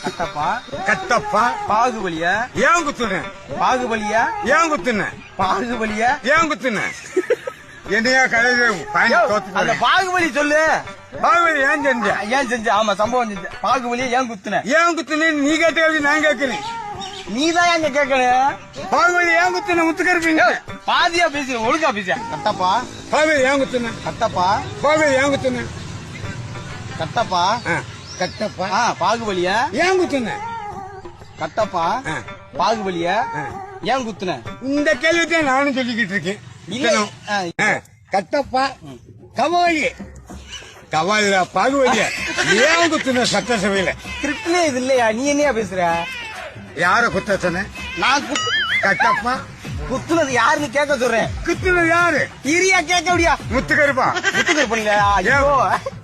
கட்டப்பா கட்டப்பா பாகுபலியா ஏன் குத்துன பாகுபலியா ஏன் குத்துன பாகுபலியா ஏன் குத்துன என்னையா கடையில அந்த பாகுபலி சொல்லு. பாகுபலி ஏன் செஞ்ச ஏன் செஞ்ச? ஆமா சம்பவம் செஞ்ச. பாகுபலியா ஏன் குத்துன? ஏன் குத்துன நீ கேட்ட கேள்வி நான் கேட்கிறேன். நீதான் எங்க கேட்கணும். பாகுபலி ஏன் குத்துன முத்துக்கருப்பீங்க பாதியா பேசி ஒழுங்கா பேச. கட்டப்பா பாகுபலி ஏன் குத்துன கட்டப்பா பாகுபலி ஏன் குத்துன கட்டப்பா கட்டப்பா பாகுபலியா ஏன் குத்துன கட்டப்பா பாகுபலியா ஏன் குத்துன? இந்த கேள்வித்தான் நானும் சொல்லிக்கிட்டு இருக்கேன். கட்டப்பா கவாலி கவாலியா பாகுபலியா ஏன் குத்துன சட்டசபையில? கிரிப்ட்லே இது இல்லையா? நீ என்னையா பேசுற? யார குத்த சொன்ன? நான் கட்டப்பா குத்துனது யாருன்னு கேட்க சொல்றேன். குத்துனது யாரு? இரியா கேட்க முடியா? முத்துக்கருப்பா முத்துக்கருப்பா ஐயோ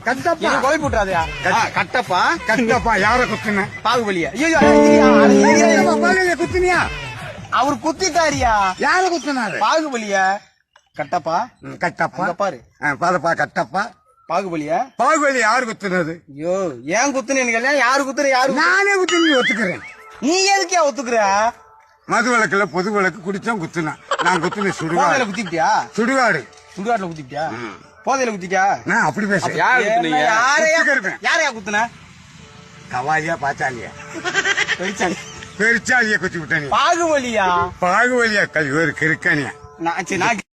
கட்டப்பா கொலை போட்டுறாதயா? கட்டப்பா கட்டப்பா யார குத்துன? பாகுபலியா? பாகுபலியா குத்துனியா? அவர் குத்திட்டாரியா? யார குத்துனாரு? பாகுபலியா? கட்டப்பா கட்டப்பா பாரு பாருப்பா கட்டப்பா பாகுபலியா? பாகுபலி யாரு குத்துனது? ஐயோ ஏன் குத்துனேன்னு யாரு குத்துற? யாரு? நானே குத்துன்னு ஒத்துக்கிறேன். நீ எதுக்கே ஒத்துக்குற? மது விளக்குல பொது விளக்கு குடிச்சோம் குத்துனா நான் குத்துன சுடுகாடு. குத்திட்டியா? சுடுகாடு சுடுகாட்டுல குத்திட்டியா? போதையில குத்திட்டியா? நான் அப்படி பேசுறேன். யாரையா குத்துன? கவாலியா பாச்சாலியா பெரிச்சாலி பெரிச்சாலியா குத்தி விட்ட நீ? பாகுபலியா? பாகுபலியா கல்வி ஒரு கிறுக்கனியா? நான்